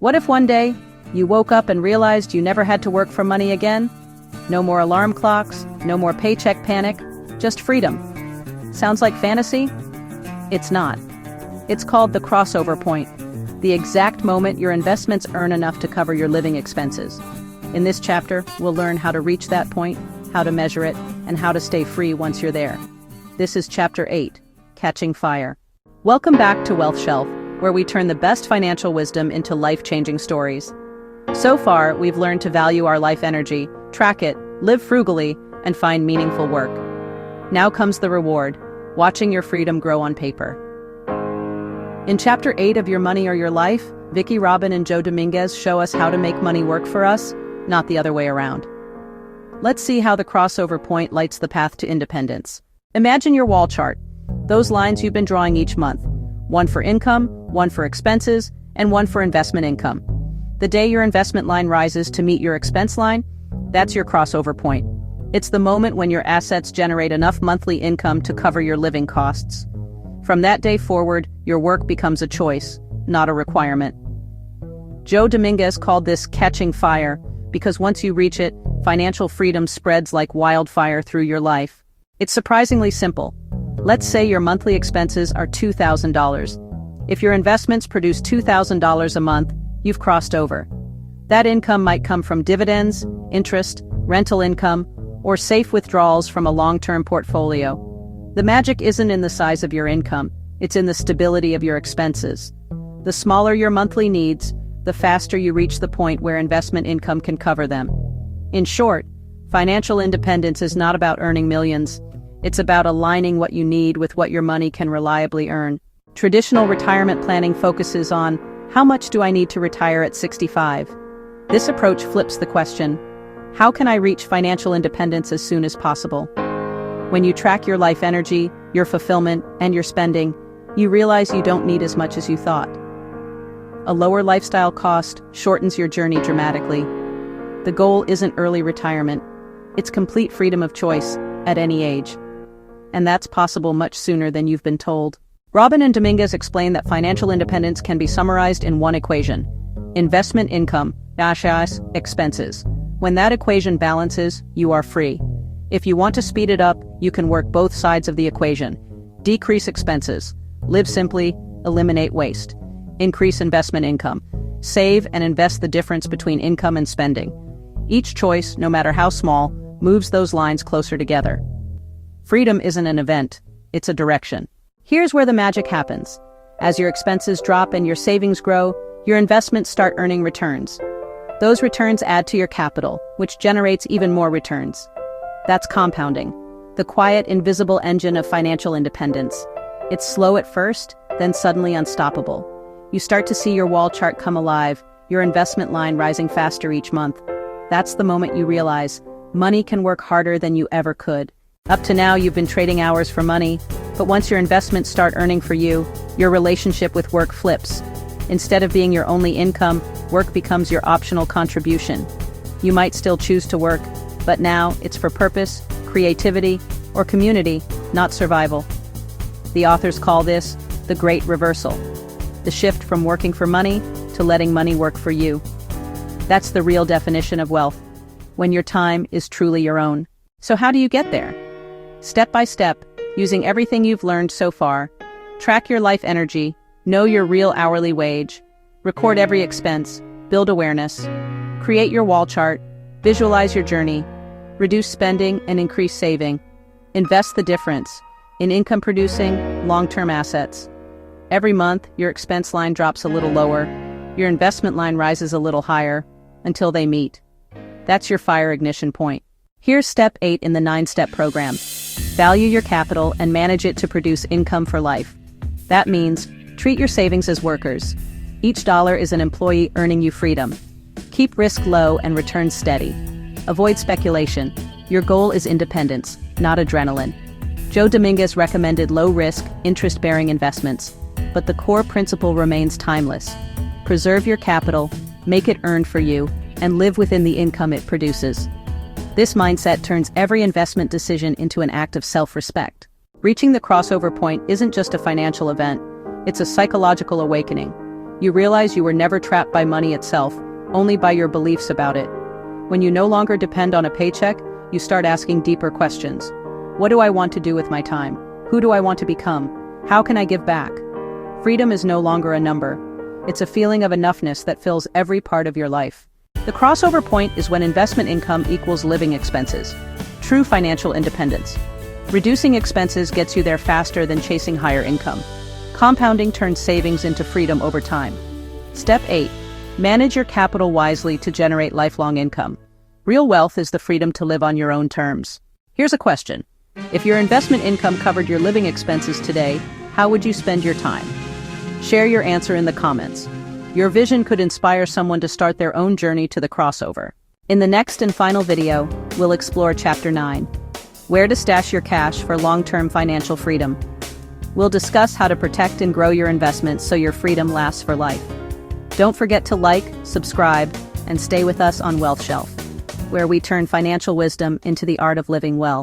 What if one day you woke up and realized you never had to work for money again? No more alarm clocks, no more paycheck panic, just freedom. Sounds like fantasy? It's not. It's called the crossover point, the exact moment your investments earn enough to cover your living expenses. In this chapter, we'll learn how to reach that point, how to measure it, and how to stay free once you're there. This is Chapter 8, Catching Fire. Welcome back to Wealth Shelf, where we turn the best financial wisdom into life-changing stories. So far, we've learned to value our life energy, track it, live frugally, and find meaningful work. Now comes the reward, watching your freedom grow on paper. In Chapter 8 of Your Money or Your Life, Vicki, Robin, and Joe Dominguez show us how to make money work for us, not the other way around. Let's see how the crossover point lights the path to independence. Imagine your wall chart, those lines you've been drawing each month. One for income, one for expenses, and one for investment income. The day your investment line rises to meet your expense line, that's your crossover point. It's the moment when your assets generate enough monthly income to cover your living costs. From that day forward, your work becomes a choice, not a requirement. Joe Dominguez called this catching fire because once you reach it, financial freedom spreads like wildfire through your life. It's surprisingly simple. Let's say your monthly expenses are $2,000. If your investments produce $2,000 a month, you've crossed over. That income might come from dividends, interest, rental income, or safe withdrawals from a long-term portfolio. The magic isn't in the size of your income, it's in the stability of your expenses. The smaller your monthly needs, the faster you reach the point where investment income can cover them. In short, financial independence is not about earning millions. It's about aligning what you need with what your money can reliably earn. Traditional retirement planning focuses on, how much do I need to retire at 65? This approach flips the question, how can I reach financial independence as soon as possible? When you track your life energy, your fulfillment, and your spending, you realize you don't need as much as you thought. A lower lifestyle cost shortens your journey dramatically. The goal isn't early retirement, it's complete freedom of choice at any age. And that's possible much sooner than you've been told. Robin and Dominguez explain that financial independence can be summarized in one equation: investment income, expenses. When that equation balances, you are free. If you want to speed it up, you can work both sides of the equation. Decrease expenses, live simply, eliminate waste. Increase investment income, save and invest the difference between income and spending. Each choice, no matter how small, moves those lines closer together. Freedom isn't an event, it's a direction. Here's where the magic happens. As your expenses drop and your savings grow, your investments start earning returns. Those returns add to your capital, which generates even more returns. That's compounding, the quiet, invisible engine of financial independence. It's slow at first, then suddenly unstoppable. You start to see your wall chart come alive, your investment line rising faster each month. That's the moment you realize money can work harder than you ever could. Up to now, you've been trading hours for money, but once your investments start earning for you, your relationship with work flips. Instead of being your only income, work becomes your optional contribution. You might still choose to work, but now it's for purpose, creativity, or community, not survival. The authors call this the Great Reversal, the shift from working for money to letting money work for you. That's the real definition of wealth, when your time is truly your own. So how do you get there? Step by step, using everything you've learned so far, track your life energy, know your real hourly wage, record every expense, build awareness, create your wall chart, visualize your journey, reduce spending and increase saving, invest the difference in income-producing, long-term assets. Every month, your expense line drops a little lower, your investment line rises a little higher, until they meet. That's your fire ignition point. Here's Step 8 in the 9-step program. Value your capital and manage it to produce income for life. That means, treat your savings as workers. Each dollar is an employee earning you freedom. Keep risk low and returns steady. Avoid speculation. Your goal is independence, not adrenaline. Joe Dominguez recommended low-risk, interest-bearing investments, but the core principle remains timeless. Preserve your capital, make it earn for you, and live within the income it produces. This mindset turns every investment decision into an act of self-respect. Reaching the crossover point isn't just a financial event, it's a psychological awakening. You realize you were never trapped by money itself, only by your beliefs about it. When you no longer depend on a paycheck, you start asking deeper questions. What do I want to do with my time? Who do I want to become? How can I give back? Freedom is no longer a number. It's a feeling of enoughness that fills every part of your life. The crossover point is when investment income equals living expenses. True financial independence. Reducing expenses gets you there faster than chasing higher income. Compounding turns savings into freedom over time. Step 8. Manage your capital wisely to generate lifelong income. Real wealth is the freedom to live on your own terms. Here's a question. If your investment income covered your living expenses today, how would you spend your time? Share your answer in the comments. Your vision could inspire someone to start their own journey to the crossover. In the next and final video, we'll explore Chapter 9, where to stash your cash for long-term financial freedom. We'll discuss how to protect and grow your investments so your freedom lasts for life. Don't forget to like, subscribe, and stay with us on Wealth Shelf, where we turn financial wisdom into the art of living well.